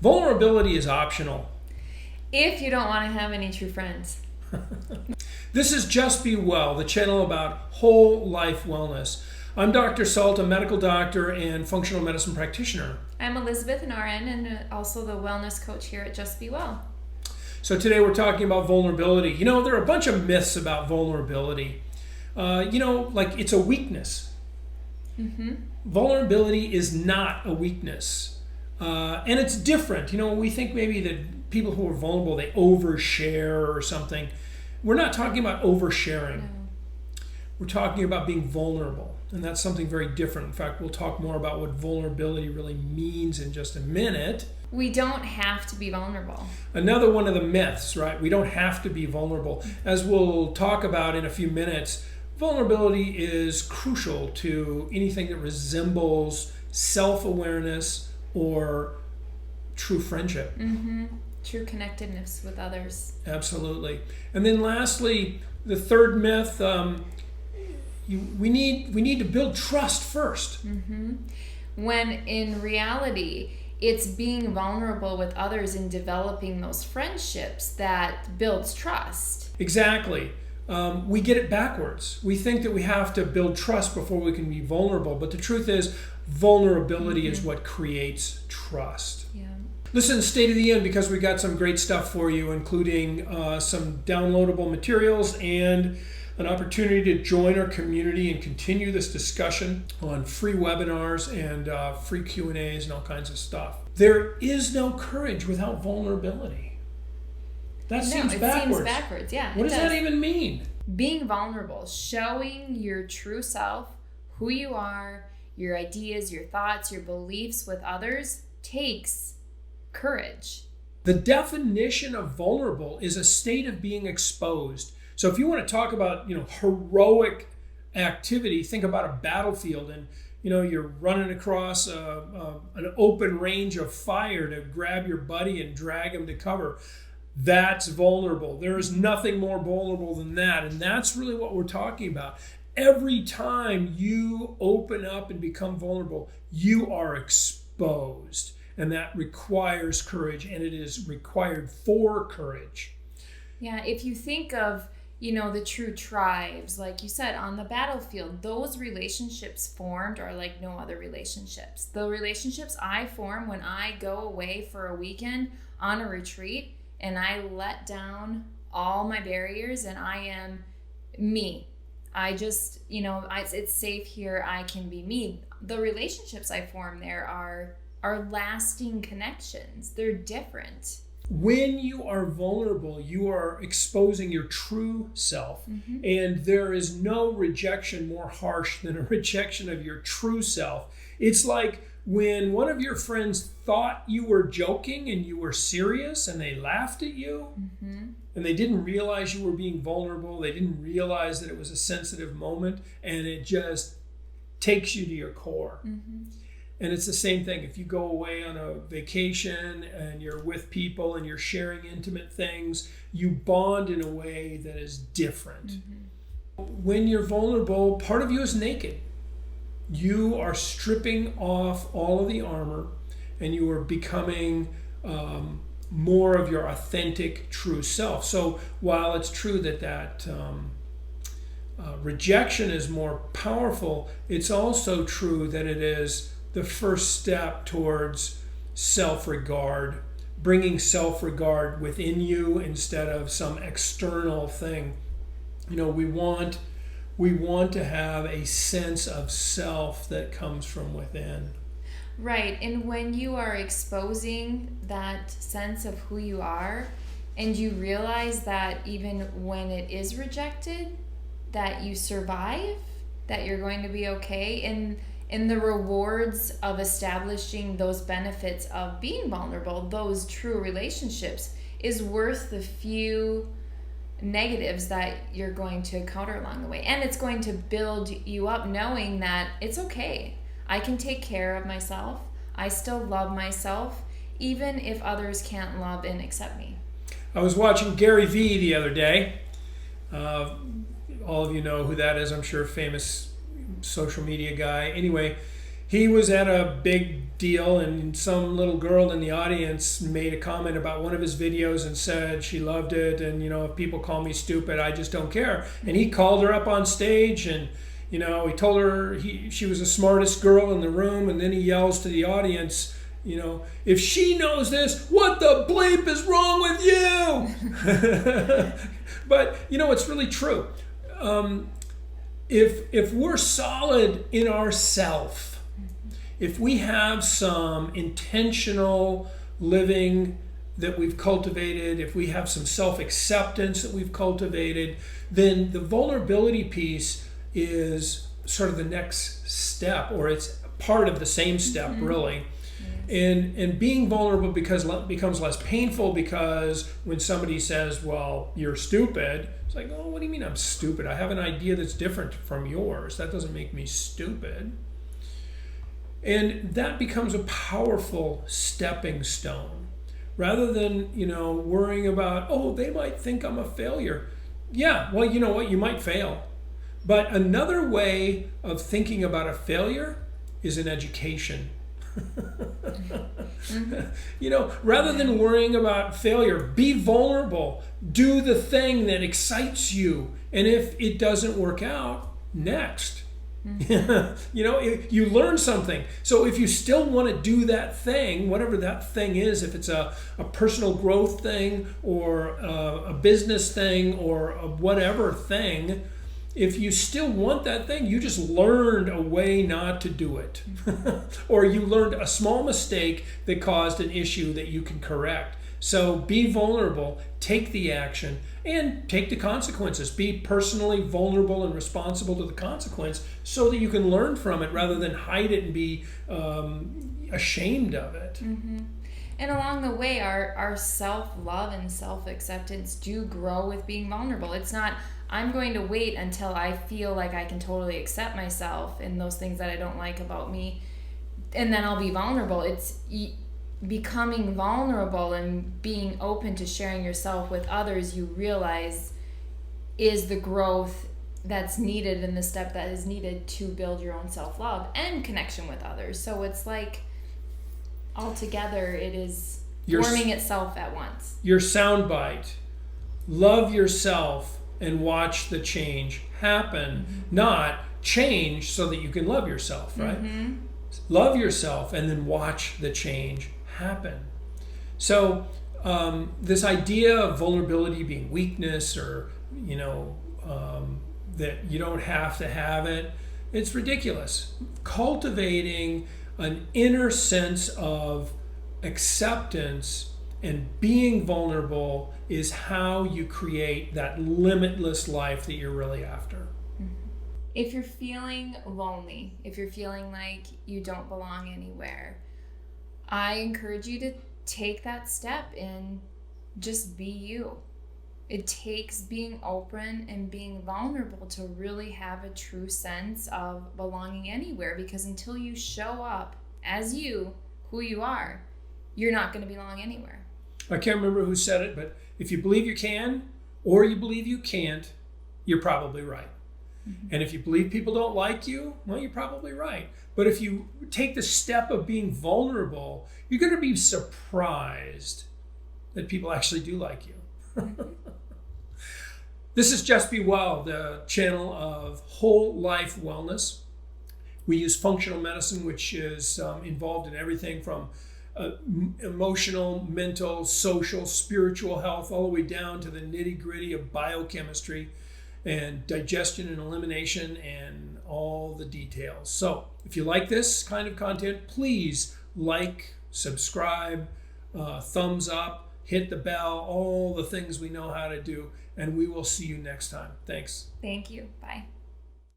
Vulnerability is optional. If you don't want to have any true friends. This is Just Be Well, the channel about whole life wellness. I'm Dr. Sult, a medical doctor and functional medicine practitioner. I'm Elizabeth, an RN, and also the wellness coach here at Just Be Well. So today we're talking about vulnerability. You know, there are a bunch of myths about vulnerability. Like it's a weakness. Mm-hmm. Vulnerability is not a weakness. And it's different. You know, we think maybe that people who are vulnerable, they overshare or something. We're not talking about oversharing. No. We're talking about being vulnerable. And that's something very different. In fact, we'll talk more about what vulnerability really means in just a minute. We don't have to be vulnerable. Another one of the myths, right? We don't have to be vulnerable. As we'll talk about in a few minutes, vulnerability is crucial to anything that resembles self-awareness or true friendship. Mm-hmm. True connectedness with others. Absolutely. And then lastly, the third myth, we need to build trust first. Mm-hmm. When in reality, it's being vulnerable with others and developing those friendships that builds trust. Exactly. We get it backwards. We think that we have to build trust before we can be vulnerable, but the truth is vulnerability is what creates trust. Yeah. Listen, stay to the end because we got some great stuff for you, including some downloadable materials and an opportunity to join our community and continue this discussion on free webinars and free Q&As and all kinds of stuff. There is no courage without vulnerability. That seems backwards. Seems backwards, yeah. What does that even mean? Being vulnerable, showing your true self, who you are, your ideas, your thoughts, your beliefs with others takes courage. The definition of vulnerable is a state of being exposed. So if you want to talk about, heroic activity, think about a battlefield and, you're running across an open range of fire to grab your buddy and drag him to cover. That's vulnerable. There is nothing more vulnerable than that. And that's really what we're talking about. Every time you open up and become vulnerable, you are exposed. And that requires courage, and it is required for courage. Yeah, if you think of, the true tribes, like you said, on the battlefield, those relationships formed are like no other relationships. The relationships I form when I go away for a weekend on a retreat and I let down all my barriers and I am me. I just, it's safe here. I can be me. The relationships I form there are lasting connections. They're different. When you are vulnerable, you are exposing your true self. Mm-hmm. And there is no rejection more harsh than a rejection of your true self. It's like when one of your friends thought you were joking and you were serious and they laughed at you, mm-hmm. and they didn't realize you were being vulnerable. They didn't realize that it was a sensitive moment, and it just takes you to your core. Mm-hmm. And it's the same thing. If you go away on a vacation and you're with people and you're sharing intimate things, you bond in a way that is different. Mm-hmm. When you're vulnerable, part of you is naked. You are stripping off all of the armor and you are becoming more of your authentic, true self. So while it's true that rejection is more powerful, it's also true that it is the first step towards self-regard, bringing self-regard within you instead of some external thing. We want to have a sense of self that comes from within. Right, and when you are exposing that sense of who you are, and you realize that even when it is rejected, that you survive, that you're going to be okay, and the rewards of establishing those benefits of being vulnerable, those true relationships, is worth the few negatives that you're going to encounter along the way. And it's going to build you up knowing that it's okay. I can take care of myself. I still love myself, even if others can't love and accept me. I was watching Gary Vee the other day. All of you know who that is, I'm sure, famous social media guy. Anyway, he was at a big deal, and some little girl in the audience made a comment about one of his videos and said she loved it, and if people call me stupid, I just don't care. And he called her up on stage, and he told her she was the smartest girl in the room, and then he yells to the audience, if she knows this, what the bleep is wrong with you? But it's really true. If we're solid in ourself, if we have some intentional living that we've cultivated, if we have some self-acceptance that we've cultivated, then the vulnerability piece is sort of the next step, or it's part of the same step, really. And being vulnerable becomes less painful, because when somebody says, well, you're stupid, it's like, oh, what do you mean I'm stupid? I have an idea that's different from yours. That doesn't make me stupid. And that becomes a powerful stepping stone. Rather than, worrying about, oh, they might think I'm a failure. Yeah, well, you know what? You might fail. But another way of thinking about a failure is an education. Rather than worrying about failure, be vulnerable. Do the thing that excites you. And if it doesn't work out, next. You learn something. So if you still want to do that thing, whatever that thing is, if it's a personal growth thing, or a business thing, or a whatever thing, if you still want that thing, you just learned a way not to do it. Or you learned a small mistake that caused an issue that you can correct. So be vulnerable, take the action, and take the consequences. Be personally vulnerable and responsible to the consequence, so that you can learn from it rather than hide it and be ashamed of it. And along the way, our self-love and self-acceptance do grow with being vulnerable. It's not, I'm going to wait until I feel like I can totally accept myself and those things that I don't like about me, and then I'll be vulnerable. It's becoming vulnerable and being open to sharing yourself with others, you realize, is the growth that's needed and the step that is needed to build your own self-love and connection with others. So it's like, all together, it is forming itself at once. Your soundbite: love yourself and watch the change happen, not change so that you can love yourself, right? Love yourself and then watch the change happen. So this idea of vulnerability being weakness, or that you don't have to have it, it's ridiculous. Cultivating an inner sense of acceptance and being vulnerable is how you create that limitless life that you're really after. If you're feeling lonely, if you're feeling like you don't belong anywhere, I encourage you to take that step and just be you. It takes being open and being vulnerable to really have a true sense of belonging anywhere, because until you show up as you, who you are, you're not going to belong anywhere. I can't remember who said it, but if you believe you can or you believe you can't, you're probably right. And if you believe people don't like you, well, you're probably right. But if you take the step of being vulnerable, you're going to be surprised that people actually do like you. This is Just Be Well, the channel of whole life wellness. We use functional medicine, which is involved in everything from emotional, mental, social, spiritual health, all the way down to the nitty-gritty of biochemistry and digestion and elimination and all the details. So if you like this kind of content, please like, subscribe, thumbs up, hit the bell, all the things we know how to do, and we will see you next time. Thanks. Thank you. Bye.